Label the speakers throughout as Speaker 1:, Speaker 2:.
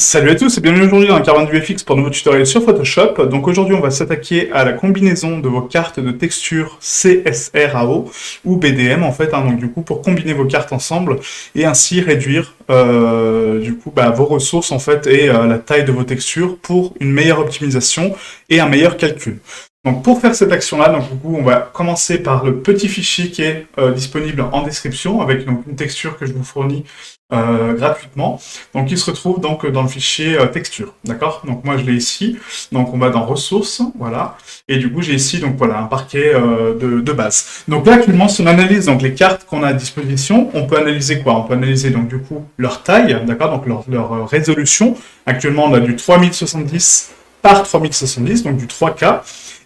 Speaker 1: Salut à tous et bienvenue aujourd'hui dans Carbone du FX pour un nouveau tutoriel sur Photoshop. Donc aujourd'hui on va s'attaquer à la combinaison de vos cartes de texture CSRAO ou BDM en fait, donc du coup pour combiner vos cartes ensemble et ainsi réduire vos ressources en fait et la taille de vos textures pour une meilleure optimisation et un meilleur calcul. Donc pour faire cette action-là, donc du coup on va commencer par le petit fichier qui est disponible en description avec donc une texture que je vous fournis gratuitement. Donc il se retrouve donc dans le fichier texture, d'accord? Donc moi je l'ai ici, donc on va dans ressources, voilà, et du coup j'ai ici donc voilà un parquet de base. Donc là actuellement si on analyse donc les cartes qu'on a à disposition, on peut analyser quoi? On peut analyser donc du coup leur taille, d'accord? Donc leur résolution. Actuellement on a du 3070 par 3070, donc du 3K.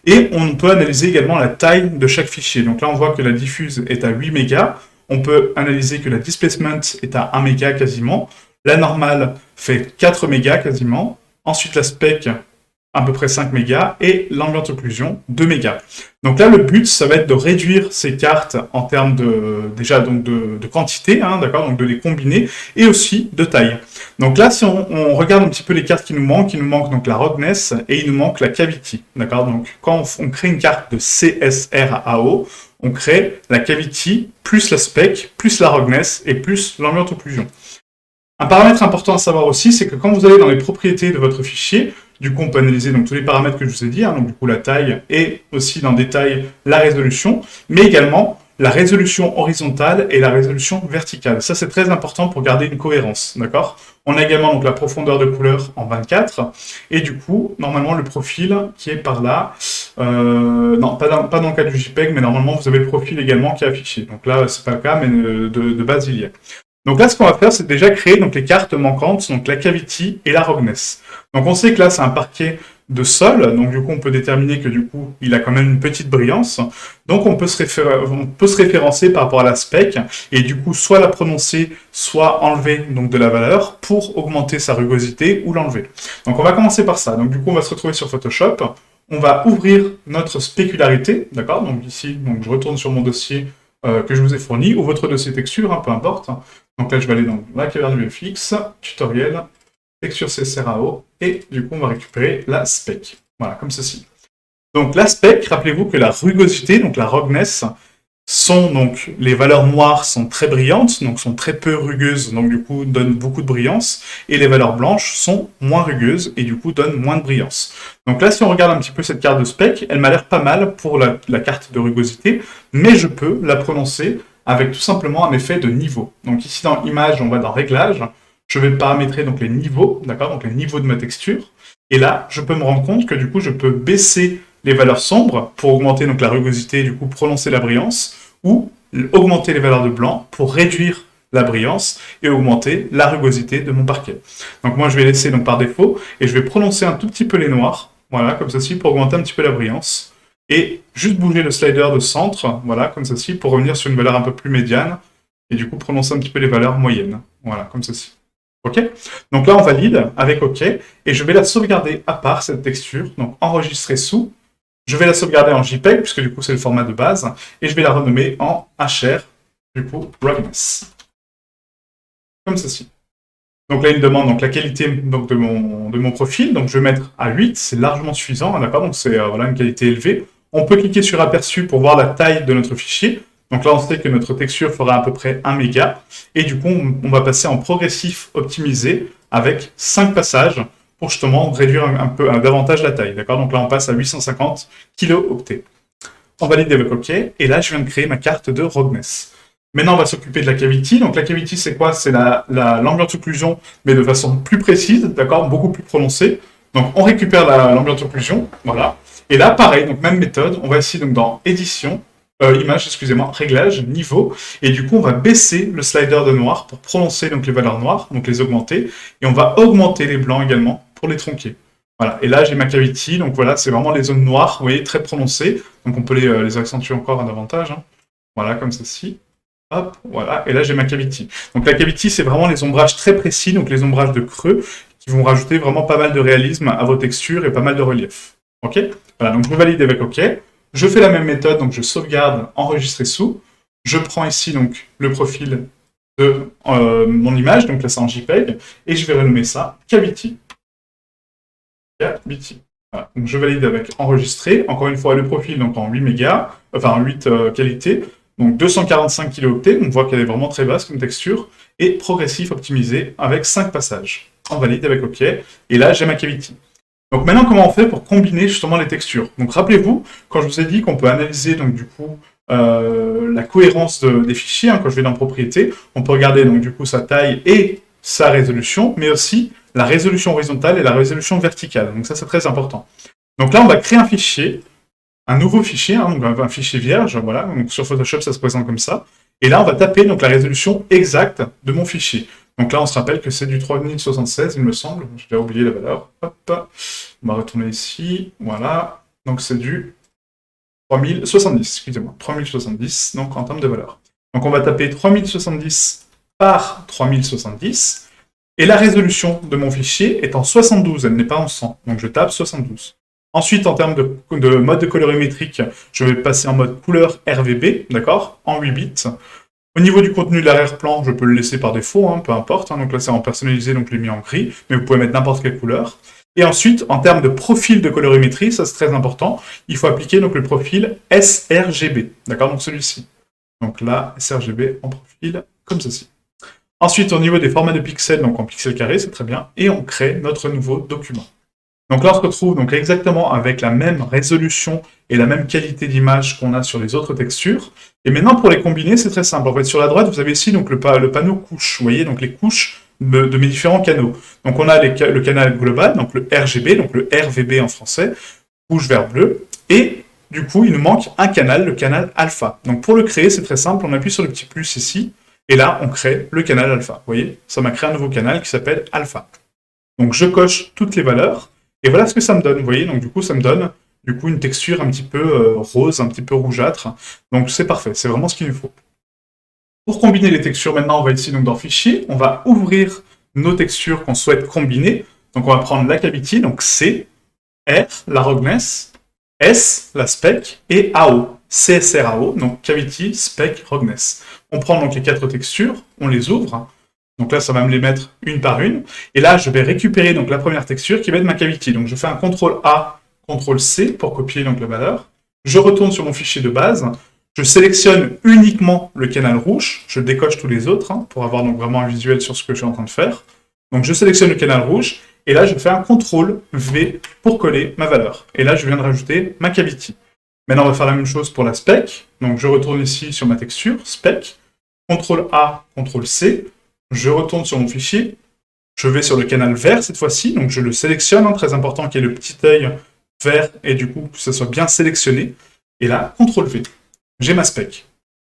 Speaker 1: Et on peut analyser également la taille de chaque fichier. Donc là, on voit que la diffuse est à 8 mégas. On peut analyser que la displacement est à 1 méga quasiment. La normale fait 4 mégas quasiment. Ensuite, la spec, à peu près 5 mégas. Et l'ambient occlusion, 2 mégas. Donc là, le but, ça va être de réduire ces cartes en termes de quantité, d'accord, donc de les combiner, et aussi de taille. Donc là, si on regarde un petit peu les cartes qui nous manquent, il nous manque donc la roughness et il nous manque la cavity, d'accord. Donc quand on crée une carte de CSRAO, on crée la cavity plus la spec plus la roughness et plus l'ambient occlusion. Un paramètre important à savoir aussi, c'est que quand vous allez dans les propriétés de votre fichier, du coup on peut analyser donc tous les paramètres que je vous ai dit, donc du coup la taille et aussi dans le détail la résolution, mais également la résolution horizontale et la résolution verticale. Ça c'est très important pour garder une cohérence, d'accord? On a également donc la profondeur de couleur en 24, et du coup, normalement le profil qui est par là, non, pas dans le cas du JPEG, mais normalement vous avez le profil également qui est affiché. Donc là, c'est pas le cas, mais de base il y a. Donc là, ce qu'on va faire, c'est déjà créer donc, les cartes manquantes, donc la cavity et la roughness. Donc on sait que là, c'est un parquet de sol, donc du coup, on peut déterminer que du coup, il a quand même une petite brillance. Donc on peut se référencer par rapport à la spec, et du coup, soit la prononcer, soit enlever donc, de la valeur pour augmenter sa rugosité ou l'enlever. Donc on va commencer par ça. Donc du coup, on va se retrouver sur Photoshop. On va ouvrir notre spécularité, d'accord? Donc ici, donc, je retourne sur mon dossier que je vous ai fourni, ou votre dossier texture, peu importe. Donc là, je vais aller dans la caverne du FX, tutoriel, texture CSRAO, et du coup, on va récupérer la spec. Voilà, comme ceci. Donc la spec, rappelez-vous que la rugosité, donc la roughness, donc les valeurs noires sont très brillantes, donc sont très peu rugueuses, donc du coup donnent beaucoup de brillance, et les valeurs blanches sont moins rugueuses, et du coup donnent moins de brillance. Donc là, si on regarde un petit peu cette carte de spec, elle m'a l'air pas mal pour la carte de rugosité, mais je peux la prononcer avec tout simplement un effet de niveau. Donc ici dans Image, on va dans Réglages, je vais paramétrer donc les niveaux, d'accord, donc les niveaux de ma texture, et là, je peux me rendre compte que du coup, je peux baisser les valeurs sombres pour augmenter donc la rugosité et du coup prononcer la brillance, ou augmenter les valeurs de blanc pour réduire la brillance et augmenter la rugosité de mon parquet. Donc moi, je vais laisser donc par défaut, et je vais prononcer un tout petit peu les noirs, voilà, comme ceci, pour augmenter un petit peu la brillance, et juste bouger le slider de centre, voilà, comme ceci, pour revenir sur une valeur un peu plus médiane, et du coup prononcer un petit peu les valeurs moyennes, voilà, comme ceci. OK? Donc là, on valide avec OK, et je vais la sauvegarder à part, cette texture, donc enregistrer sous, je vais la sauvegarder en JPEG, puisque du coup c'est le format de base, et je vais la renommer en HR, du coup, roughness. Comme ceci. Donc là, il me demande donc, la qualité donc, de mon profil, donc je vais mettre à 8, c'est largement suffisant, d'accord? Donc c'est voilà, une qualité élevée. On peut cliquer sur aperçu pour voir la taille de notre fichier. Donc là, on sait que notre texture fera à peu près 1 méga. Et du coup, on va passer en progressif optimisé avec 5 passages pour justement réduire un peu davantage la taille. D'accord? Donc là, on passe à 850 kilo-octets. On valide avec OK. Et là, je viens de créer ma carte de roughness. Maintenant, on va s'occuper de la cavity. Donc la cavity, c'est quoi? C'est l'ambient occlusion, mais de façon plus précise, d'accord? Beaucoup plus prononcée. Donc on récupère l'ambient occlusion, voilà. Et là, pareil, donc même méthode. On va ici donc dans édition, image, excusez-moi, réglage, niveau, et du coup on va baisser le slider de noir pour prononcer donc les valeurs noires, donc les augmenter, et on va augmenter les blancs également pour les tronquer. Voilà, et là j'ai ma cavity, donc voilà, c'est vraiment les zones noires, vous voyez, très prononcées, donc on peut les accentuer encore davantage, voilà, comme ceci. Hop, voilà, et là j'ai ma cavity. Donc la cavity, c'est vraiment les ombrages très précis, donc les ombrages de creux, qui vont rajouter vraiment pas mal de réalisme à vos textures et pas mal de relief. Ok? Voilà, donc je valide avec OK. Je fais la même méthode, donc je sauvegarde, enregistrer sous. Je prends ici donc le profil de mon image, donc là c'est en JPEG, et je vais renommer ça Cavity. Cavity. Voilà. Donc je valide avec enregistrer, encore une fois le profil donc en 8 mégas, enfin 8 qualités, donc 245 kilooctets, on voit qu'elle est vraiment très basse comme texture, et progressif optimisé avec 5 passages. On valide avec OK, et là j'ai ma Cavity. Donc maintenant, comment on fait pour combiner justement les textures? Donc rappelez-vous, quand je vous ai dit qu'on peut analyser donc du coup la cohérence des fichiers, hein, quand je vais dans propriétés, on peut regarder donc du coup sa taille et sa résolution, mais aussi la résolution horizontale et la résolution verticale. Donc ça c'est très important. Donc là on va créer un fichier, un nouveau fichier, hein, donc un fichier vierge, voilà. Donc sur Photoshop ça se présente comme ça. Et là on va taper donc la résolution exacte de mon fichier. Donc là, on se rappelle que c'est du 3076, il me semble. J'ai déjà oublié la valeur. Hop, on va retourner ici. Voilà. Donc c'est du 3070, excusez-moi. 3070, donc en termes de valeur. Donc on va taper 3070 par 3070. Et la résolution de mon fichier est en 72, elle n'est pas en 100. Donc je tape 72. Ensuite, en termes de mode de colorimétrique, je vais passer en mode couleur RVB, d'accord, en 8 bits. Au niveau du contenu de l'arrière-plan, je peux le laisser par défaut, hein, peu importe. Hein, donc là, c'est en personnalisé, donc je l'ai mis en gris, mais vous pouvez mettre n'importe quelle couleur. Et ensuite, en termes de profil de colorimétrie, ça c'est très important, il faut appliquer donc le profil sRGB, d'accord, donc celui-ci. Donc là, sRGB en profil, comme ceci. Ensuite, au niveau des formats de pixels, donc en pixels carrés, c'est très bien, et on crée notre nouveau document. Donc là, on se retrouve donc exactement avec la même résolution et la même qualité d'image qu'on a sur les autres textures. Et maintenant, pour les combiner, c'est très simple. En fait, sur la droite, vous avez ici donc, le panneau couches. Vous voyez, donc les couches de mes différents canaux. Donc on a le canal global, donc le RGB, donc le RVB en français, rouge, vert, bleu. Et du coup, il nous manque un canal, le canal alpha. Donc pour le créer, c'est très simple. On appuie sur le petit plus ici. Et là, on crée le canal alpha. Vous voyez, ça m'a créé un nouveau canal qui s'appelle alpha. Donc je coche toutes les valeurs. Et voilà ce que ça me donne, vous voyez, donc du coup ça me donne une texture un petit peu rose, un petit peu rougeâtre, donc c'est parfait, c'est vraiment ce qu'il nous faut. Pour combiner les textures, maintenant on va ici donc dans Fichier, on va ouvrir nos textures qu'on souhaite combiner, donc on va prendre la Cavity, donc C, R, la Roughness, S, la Spec, et AO, CSRAO, donc Cavity, Spec, Roughness. On prend donc les 4 textures, on les ouvre. Donc là, ça va me les mettre une par une. Et là, je vais récupérer donc la première texture qui va être ma Cavity. Donc je fais un CTRL-A, CTRL-C pour copier donc la valeur. Je retourne sur mon fichier de base. Je sélectionne uniquement le canal rouge. Je décoche tous les autres pour avoir donc vraiment un visuel sur ce que je suis en train de faire. Donc je sélectionne le canal rouge. Et là, je fais un CTRL-V pour coller ma valeur. Et là, je viens de rajouter ma Cavity. Maintenant, on va faire la même chose pour la Spec. Donc je retourne ici sur ma texture, Spec. CTRL-A, CTRL-C. Je retourne sur mon fichier, je vais sur le canal vert cette fois-ci, donc je le sélectionne, très important qu'il y ait le petit œil vert et du coup que ça soit bien sélectionné. Et là, CTRL-V. J'ai ma spec.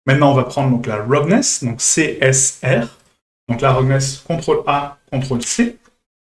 Speaker 1: Maintenant, on va prendre donc la Roughness, donc CSR. Donc la Roughness, CTRL-A, CTRL-C.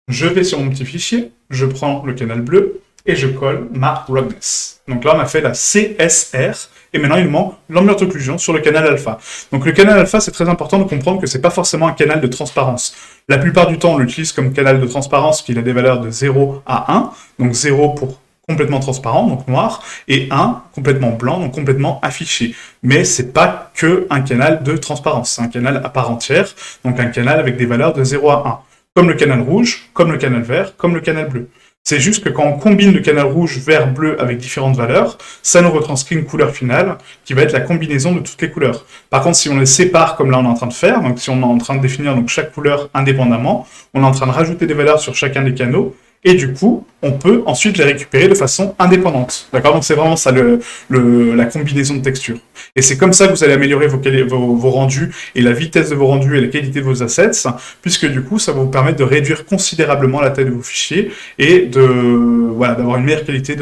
Speaker 1: Je vais sur mon petit fichier, je prends le canal bleu et je colle ma Roughness. Donc là, on a fait la CSR. Et maintenant, il manque l'ambient occlusion sur le canal alpha. Donc le canal alpha, c'est très important de comprendre que c'est pas forcément un canal de transparence. La plupart du temps, on l'utilise comme canal de transparence qui a des valeurs de 0 à 1. Donc 0 pour complètement transparent, donc noir, et 1 complètement blanc, donc complètement affiché. Mais c'est pas que un canal de transparence, c'est un canal à part entière, donc un canal avec des valeurs de 0 à 1. Comme le canal rouge, comme le canal vert, comme le canal bleu. C'est juste que quand on combine le canal rouge, vert, bleu avec différentes valeurs, ça nous retranscrit une couleur finale qui va être la combinaison de toutes les couleurs. Par contre, si on les sépare comme là on est en train de faire, donc si on est en train de définir donc chaque couleur indépendamment, on est en train de rajouter des valeurs sur chacun des canaux, et du coup, on peut ensuite les récupérer de façon indépendante. D'accord? Donc c'est vraiment ça la combinaison de textures. Et c'est comme ça que vous allez améliorer vos rendus et la vitesse de vos rendus et la qualité de vos assets, puisque du coup, ça va vous permettre de réduire considérablement la taille de vos fichiers et d'avoir une meilleure qualité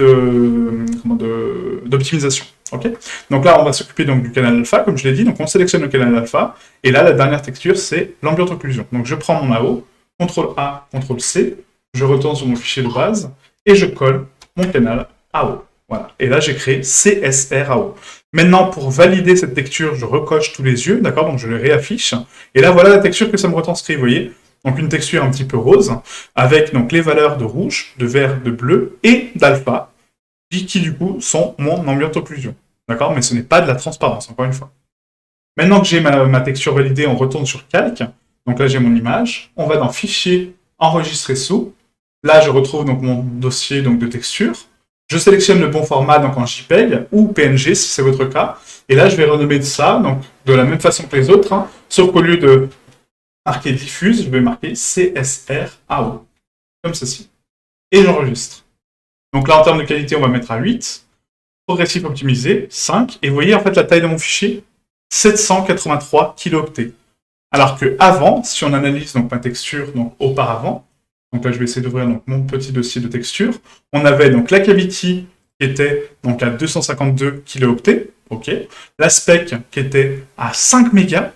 Speaker 1: d'optimisation. Okay, donc là, on va s'occuper donc du canal alpha, comme je l'ai dit. Donc on sélectionne le canal alpha, et là, la dernière texture, c'est l'ambient occlusion. Donc je prends mon AO, CTRL-A, CTRL-C, je retourne sur mon fichier de base, et je colle mon canal AO. Voilà. Et là, j'ai créé CSRAO. Maintenant, pour valider cette texture, je recoche tous les yeux, d'accord? Donc je les réaffiche. Et là, voilà la texture que ça me retranscrit, vous voyez? Donc une texture un petit peu rose, avec donc les valeurs de rouge, de vert, de bleu et d'alpha, qui du coup sont mon ambient occlusion. D'accord? Mais ce n'est pas de la transparence, encore une fois. Maintenant que j'ai ma texture validée, on retourne sur Calque. Donc là, j'ai mon image. On va dans Fichier, Enregistrer sous. Là, je retrouve donc mon dossier donc, de texture. Je sélectionne le bon format donc en JPEG ou PNG si c'est votre cas. Et là, je vais renommer ça donc, de la même façon que les autres, hein, sauf qu'au lieu de marquer diffuse, je vais marquer CSR AO, comme ceci. Et j'enregistre. Donc là, en termes de qualité, on va mettre à 8. Progressif optimisé, 5. Et vous voyez en fait la taille de mon fichier, 783 kilooctets. Alors que avant, si on analyse donc ma texture donc auparavant, donc là je vais essayer d'ouvrir donc mon petit dossier de texture, on avait donc la cavity qui était donc à 252 kilooctets, ok, la spec qui était à 5 mégas,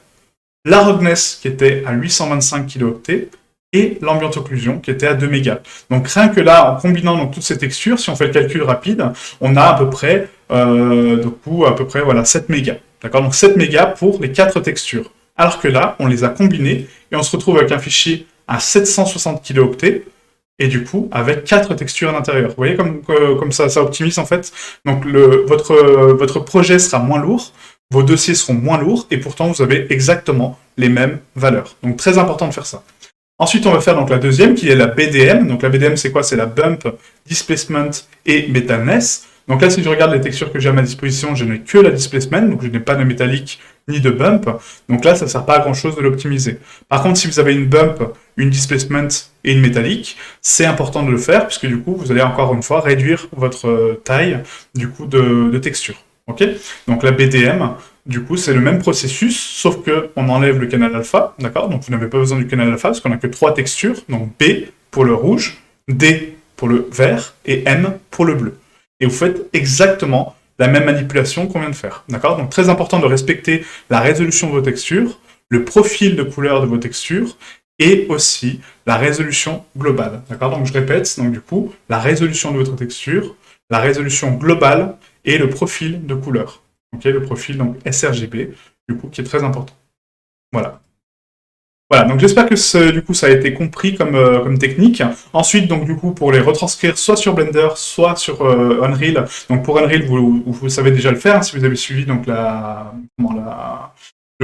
Speaker 1: la roughness qui était à 825 kilooctets, et l'ambient occlusion qui était à 2 mégas. Donc rien que là, en combinant donc, toutes ces textures, si on fait le calcul rapide, on a à peu près, voilà, 7 mégas. D'accord. Donc 7 mégas pour les 4 textures. Alors que là, on les a combinés et on se retrouve avec un fichier à 760 kilooctets et du coup avec 4 textures à l'intérieur. Vous voyez comme ça optimise en fait. Donc votre projet sera moins lourd, vos dossiers seront moins lourds et pourtant vous avez exactement les mêmes valeurs. Donc très important de faire ça. Ensuite, on va faire donc la deuxième, qui est la BDM. Donc la BDM, c'est quoi? C'est la Bump, Displacement et Metalness. Donc là, si je regarde les textures que j'ai à ma disposition, je n'ai que la Displacement, donc je n'ai pas de métallique ni de Bump. Donc là, ça ne sert pas à grand-chose de l'optimiser. Par contre, si vous avez une Bump, une Displacement et une métallique, c'est important de le faire, puisque du coup, vous allez encore une fois réduire votre taille du coup de texture. Ok. Donc la BDM, du coup, c'est le même processus, sauf qu'on enlève le canal alpha, d'accord? Donc vous n'avez pas besoin du canal alpha, parce qu'on n'a que 3 textures, donc B pour le rouge, D pour le vert, et M pour le bleu. Et vous faites exactement la même manipulation qu'on vient de faire, d'accord? Donc très important de respecter la résolution de vos textures, le profil de couleur de vos textures, et aussi la résolution globale, d'accord? Donc je répète, donc du coup, la résolution de votre texture, la résolution globale, et le profil de couleur. Okay, le profil donc sRGB, du coup, qui est très important. Voilà. Voilà, donc j'espère que du coup ça a été compris comme technique. Ensuite, donc du coup, pour les retranscrire soit sur Blender, soit sur Unreal. Donc pour Unreal, vous savez déjà le faire, hein, si vous avez suivi donc le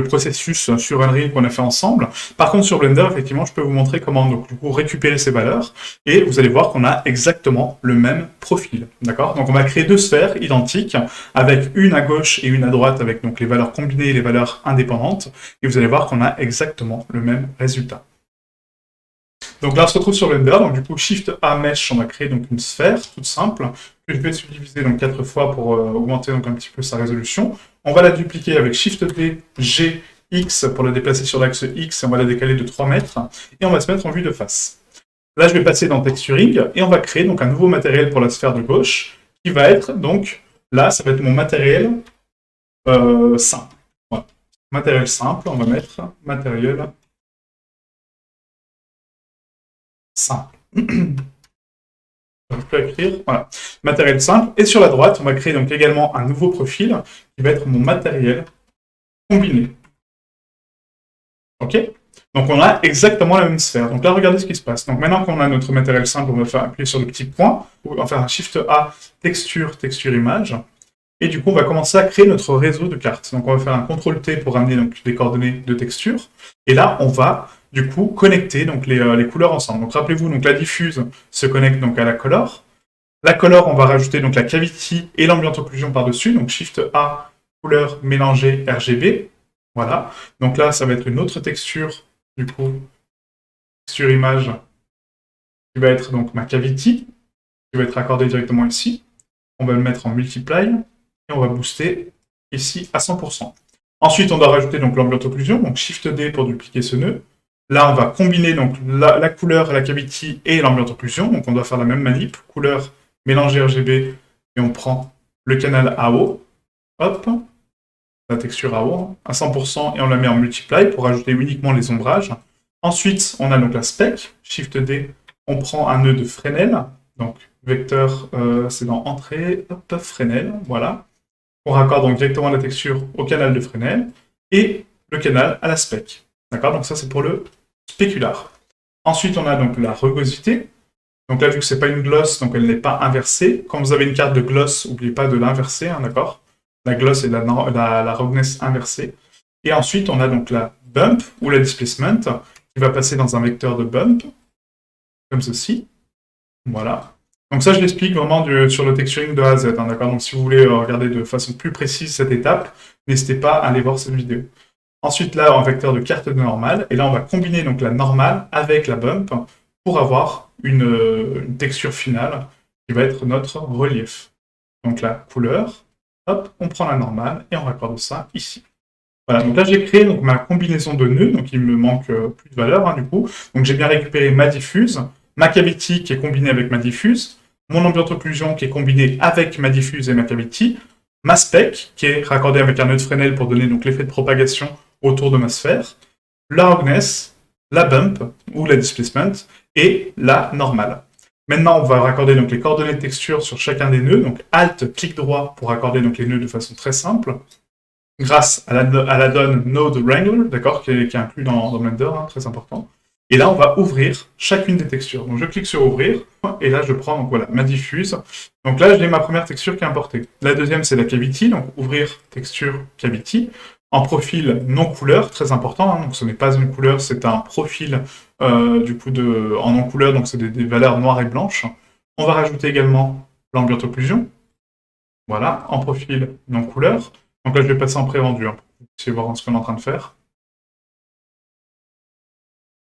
Speaker 1: processus sur Unreal qu'on a fait ensemble. Par contre, sur Blender, effectivement, je peux vous montrer comment donc, du coup, récupérer ces valeurs, et vous allez voir qu'on a exactement le même profil, d'accord? Donc on va créer 2 sphères identiques, avec une à gauche et une à droite, avec donc les valeurs combinées et les valeurs indépendantes, et vous allez voir qu'on a exactement le même résultat. Donc là, on se retrouve sur Blender, donc du coup, Shift A Mesh, on va créer donc une sphère toute simple, que je vais subdiviser donc 4 fois pour augmenter donc un petit peu sa résolution. On va la dupliquer avec Shift D, G, X pour la déplacer sur l'axe X, et on va la décaler de 3 mètres, et on va se mettre en vue de face. Là, je vais passer dans Texturing, et on va créer donc un nouveau matériel pour la sphère de gauche, qui va être donc, là, ça va être mon matériel simple. Voilà. Matériel simple, on va mettre matériel simple. Je peux écrire, voilà, matériel simple. Et sur la droite, on va créer donc également un nouveau profil qui va être mon matériel combiné. Ok? Donc on a exactement la même sphère. Donc là, regardez ce qui se passe. Donc maintenant qu'on a notre matériel simple, on va faire appuyer sur le petit point, on va faire un Shift A, texture, texture image. Et du coup, on va commencer à créer notre réseau de cartes. Donc on va faire un CTRL T pour ramener donc, les coordonnées de texture. Et là, on va du coup connecter donc, les couleurs ensemble. Donc rappelez-vous, donc la diffuse se connecte donc à la color. La color, on va rajouter donc la cavity et l'ambient occlusion par-dessus. Donc Shift A, couleur mélanger RGB. Voilà. Donc là, ça va être une autre texture, du coup, texture image, qui va être donc ma cavity, qui va être accordée directement ici. On va le mettre en multiply, et on va booster ici à 100%. Ensuite, on doit rajouter donc l'ambient occlusion, donc Shift D pour dupliquer ce nœud. Là, on va combiner donc la couleur, la cavity et l'ambient occlusion. Donc on doit faire la même manip, couleur, mélanger RGB, et on prend le canal AO, hop, la texture AO, à 100%, et on la met en multiply pour rajouter uniquement les ombrages. Ensuite, on a donc la spec, Shift D, on prend un nœud de Fresnel, donc vecteur, c'est dans Entrée, hop, Fresnel, voilà. On raccorde donc directement la texture au canal de Fresnel, et le canal à la spec. D'accord? Donc ça, c'est pour le spécular. Ensuite, on a donc la rugosité. Donc là, vu que c'est pas une gloss, donc elle n'est pas inversée. Quand vous avez une carte de gloss, n'oubliez pas de l'inverser, hein, d'accord? La gloss est la roughness inversée. Et ensuite, on a donc la bump ou la displacement qui va passer dans un vecteur de bump, comme ceci. Voilà. Donc ça, je l'explique vraiment sur le texturing de A à Z, hein, d'accord? Donc si vous voulez regarder de façon plus précise cette étape, n'hésitez pas à aller voir cette vidéo. Ensuite, là, en vecteur de carte de normale, et là, on va combiner donc la normale avec la bump pour avoir une texture finale qui va être notre relief. Donc la couleur, hop, on prend la normale et on raccorde ça ici. Voilà, donc là j'ai créé donc, ma combinaison de nœuds, donc il me manque plus de valeur hein, du coup. Donc j'ai bien récupéré ma diffuse, ma cavity qui est combinée avec ma diffuse, mon ambient occlusion qui est combinée avec ma diffuse et ma cavity, ma spec qui est raccordée avec un nœud de Fresnel pour donner donc l'effet de propagation autour de ma sphère, la roughness, la bump ou la displacement et la normale. Maintenant, on va raccorder donc les coordonnées de texture sur chacun des nœuds. Donc Alt, clic droit pour raccorder donc les nœuds de façon très simple grâce à la donne Node Wrangler, d'accord, qui est inclus dans Blender, hein, très important. Et là, on va ouvrir chacune des textures. Donc je clique sur ouvrir, et là je prends donc voilà ma diffuse. Donc là, j'ai ma première texture qui est importée. La deuxième, c'est la cavity, donc ouvrir texture cavity. En profil non couleur, très important, hein, donc ce n'est pas une couleur, c'est un profil du coup en non couleur, donc c'est des valeurs noires et blanches. On va rajouter également l'ambient occlusion, voilà, en profil non couleur. Donc là, je vais passer en pré-rendu, hein, pour que vous puissiez voir ce qu'on est en train de faire.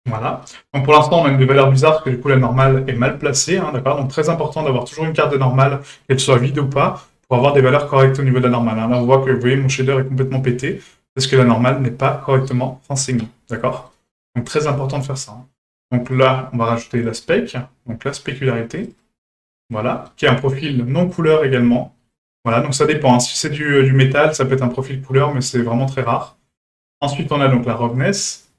Speaker 1: Voilà. Donc pour l'instant, on a des valeurs bizarres, parce que du coup, la normale est mal placée, hein, d'accord? Donc très important d'avoir toujours une carte de normale, qu'elle soit vide ou pas, pour avoir des valeurs correctes au niveau de la normale. Hein. Là, on voit que, vous voyez, mon shader est complètement pété, parce que la normale n'est pas correctement renseignée, d'accord? Donc très important de faire ça. Hein. Donc là, on va rajouter la spec, donc la spécularité, voilà, qui est un profil non couleur également. Voilà, donc ça dépend. Hein. Si c'est du métal, ça peut être un profil couleur, mais c'est vraiment très rare. Ensuite, on a donc la roughness,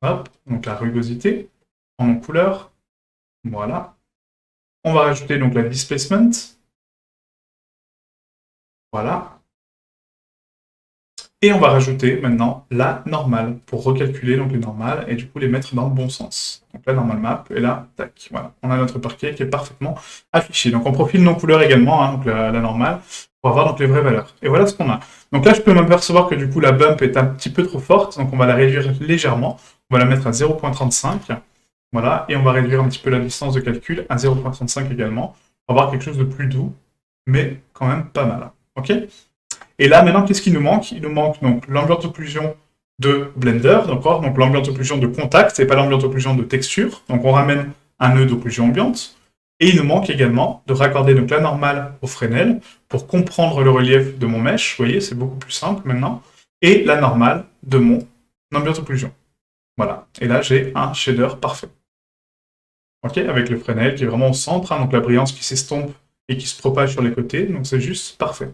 Speaker 1: hop, donc la rugosité, en couleur, voilà. On va rajouter donc la displacement, voilà. Et on va rajouter maintenant la normale, pour recalculer donc les normales, et du coup les mettre dans le bon sens. Donc la normale map, et là, tac, voilà. On a notre parquet qui est parfaitement affiché. Donc en profil non couleur également, hein, donc la normale, pour avoir donc les vraies valeurs. Et voilà ce qu'on a. Donc là, je peux m'apercevoir que du coup la bump est un petit peu trop forte, donc on va la réduire légèrement. On va la mettre à 0.35, voilà, et on va réduire un petit peu la distance de calcul à 0.35 également, pour avoir quelque chose de plus doux, mais quand même pas mal. Ok? Et là, maintenant, qu'est-ce qui nous manque? Il nous manque donc l'ambient occlusion de Blender, d'accord? Donc l'ambient occlusion de contact, c'est pas l'ambient occlusion de texture. Donc on ramène un nœud d'occlusion ambiante. Et il nous manque également de raccorder donc la normale au Fresnel pour comprendre le relief de mon mesh. Vous voyez, c'est beaucoup plus simple maintenant. Et la normale de mon ambient occlusion. Voilà. Et là, j'ai un shader parfait. Ok, avec le Fresnel qui est vraiment au centre, hein, donc la brillance qui s'estompe et qui se propage sur les côtés. Donc c'est juste parfait.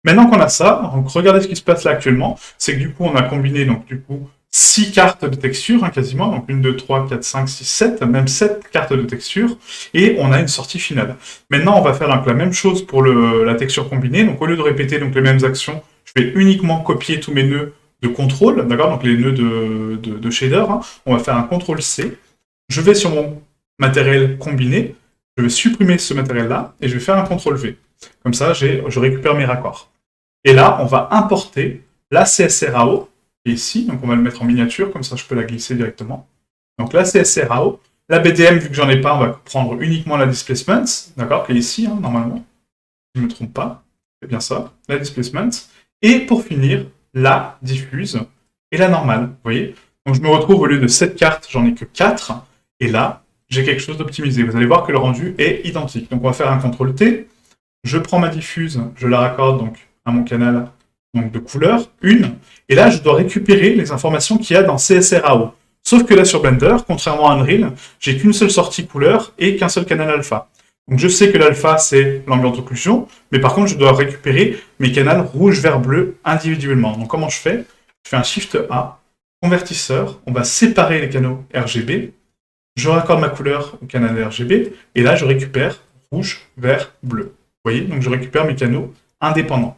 Speaker 1: Maintenant qu'on a ça, donc regardez ce qui se passe là actuellement, c'est que du coup on a combiné donc du coup 6 cartes de texture, hein, quasiment, donc 1, 2, 3, 4, 5, 6, 7, même 7 cartes de texture, et on a une sortie finale. Maintenant on va faire donc la même chose pour la texture combinée, donc au lieu de répéter donc les mêmes actions, je vais uniquement copier tous mes nœuds de contrôle, d'accord, donc les nœuds de shader, hein. On va faire un CTRL-C, je vais sur mon matériel combiné, je vais supprimer ce matériel-là, et je vais faire un CTRL-V. Comme ça, je récupère mes raccords. Et là, on va importer la CSRAO, qui est ici, donc on va le mettre en miniature, comme ça je peux la glisser directement. Donc la CSRAO, la BDM, vu que j'en ai pas, on va prendre uniquement la displacement, d'accord, qui est ici, hein, normalement, si je ne me trompe pas, c'est bien ça, la displacement. Et pour finir, la diffuse et la normale, vous voyez. Donc je me retrouve, au lieu de 7 cartes, j'en ai que 4, et là, j'ai quelque chose d'optimisé. Vous allez voir que le rendu est identique. Donc on va faire un CTRL-T, je prends ma diffuse, je la raccorde donc à mon canal donc de couleur, 1, et là je dois récupérer les informations qu'il y a dans CSRAO. Sauf que là sur Blender, contrairement à Unreal, j'ai qu'une seule sortie couleur et qu'un seul canal alpha. Donc je sais que l'alpha c'est l'ambient occlusion, mais par contre je dois récupérer mes canaux rouge, vert, bleu individuellement. Donc comment je fais? Je fais un Shift A, convertisseur, on va séparer les canaux RGB, je raccorde ma couleur au canal RGB, et là je récupère rouge, vert, bleu. Vous voyez, donc je récupère mes canaux indépendants.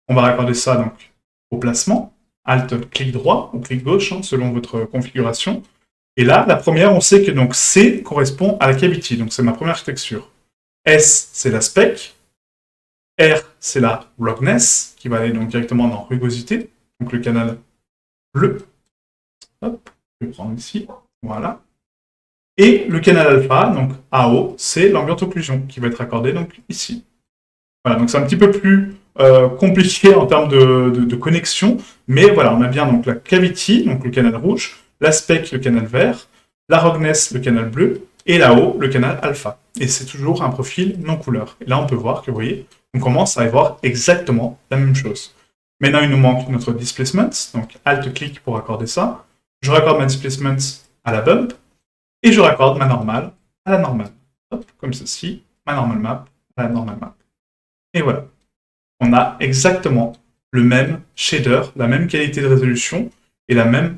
Speaker 1: On va raccorder ça donc au placement, Alt, clic droit ou clic gauche, hein, selon votre configuration. Et là, la première, on sait que donc C correspond à la cavity, donc c'est ma première texture. S, c'est la spec. R, c'est la roughness, qui va aller donc directement dans rugosité. donc le canal bleu. Hop, je vais prendre ici, voilà. Et le canal alpha, donc AO, c'est l'ambient occlusion qui va être accordé donc ici. Voilà, donc c'est un petit peu plus compliqué en termes de connexion, mais voilà, on a bien donc la cavity, donc le canal rouge, la spec, le canal vert, la roughness, le canal bleu, et là-haut, le canal alpha. Et c'est toujours un profil non couleur. Et là, on peut voir que, vous voyez, on commence à avoir exactement la même chose. Maintenant, il nous manque notre displacement, donc Alt-clic pour accorder ça. Je raccorde ma displacement à la bump, et je raccorde ma normale à la normale. Hop, comme ceci, ma normal map à la normal map. Et voilà. On a exactement le même shader, la même qualité de résolution, et la même,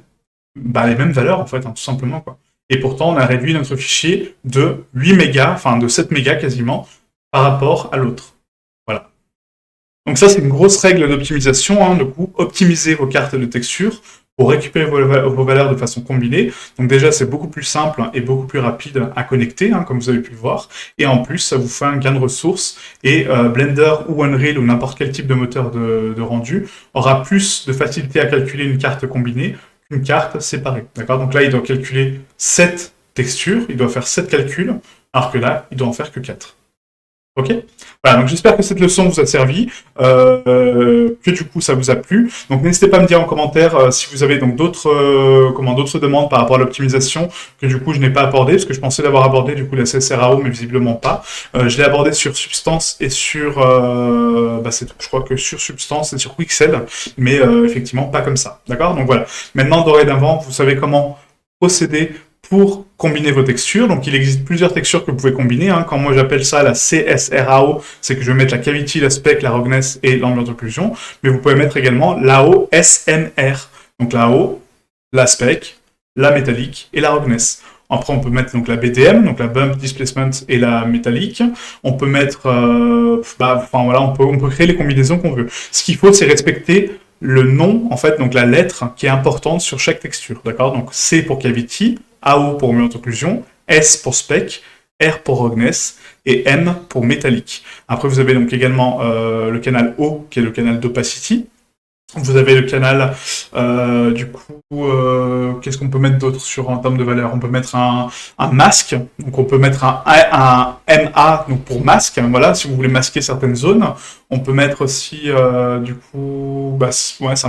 Speaker 1: les mêmes valeurs, en fait, hein, tout simplement, quoi. Et pourtant, on a réduit notre fichier de 8 mégas, enfin de 7 mégas quasiment, par rapport à l'autre. Voilà. Donc ça, c'est une grosse règle d'optimisation, hein, du coup, optimiser vos cartes de texture pour récupérer vos valeurs de façon combinée. Donc déjà, c'est beaucoup plus simple et beaucoup plus rapide à connecter, hein, comme vous avez pu le voir. Et en plus, ça vous fait un gain de ressources. Et Blender ou Unreal ou n'importe quel type de moteur de rendu aura plus de facilité à calculer une carte combinée qu'une carte séparée. D'accord? Donc là, il doit calculer 7 textures, il doit faire 7 calculs, alors que là, il doit en faire que 4. Ok. Voilà, donc j'espère que cette leçon vous a servi, que du coup ça vous a plu. Donc n'hésitez pas à me dire en commentaire si vous avez donc d'autres demandes par rapport à l'optimisation que du coup je n'ai pas abordé, parce que je pensais l'avoir abordé du coup la CSRAO, mais visiblement pas. Je l'ai abordé sur Substance et sur, c'est tout, je crois que sur Substance et sur Quixel, mais effectivement pas comme ça. D'accord? Donc voilà. Maintenant dorénavant, vous savez comment procéder pour combiner vos textures. Donc il existe plusieurs textures que vous pouvez combiner. Hein. Quand moi j'appelle ça la CSRAO, c'est que je vais mettre la cavity, la spec, la roughness et l'ambient occlusion. Mais vous pouvez mettre également l'AO SMR. Donc l'AO, la spec, la métallique et la roughness. Après, on peut mettre donc la BDM, donc la bump displacement et la métallique. On peut mettre, on peut créer les combinaisons qu'on veut. Ce qu'il faut, c'est respecter le nom, en fait, donc la lettre qui est importante sur chaque texture, d'accord? Donc C pour cavity, AO pour ambient occlusion, S pour spec, R pour roughness et M pour métallique. Après, vous avez donc également le canal O, qui est le canal d'opacity. Vous avez le canal, qu'est-ce qu'on peut mettre d'autre en termes de valeur? On peut mettre un masque, donc on peut mettre un MA donc pour masque, hein, voilà, si vous voulez masquer certaines zones. On peut mettre aussi, c'est à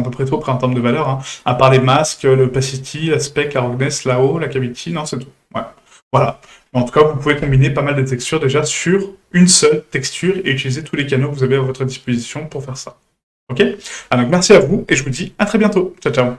Speaker 1: peu près tout après en termes de valeur, hein. À part les masques, l'opacity, la spec, la roughness, la O, la cavity, non, c'est tout. Ouais. Voilà. En tout cas, vous pouvez combiner pas mal de textures déjà sur une seule texture et utiliser tous les canaux que vous avez à votre disposition pour faire ça. Ok? Alors, merci à vous et je vous dis à très bientôt. Ciao, ciao.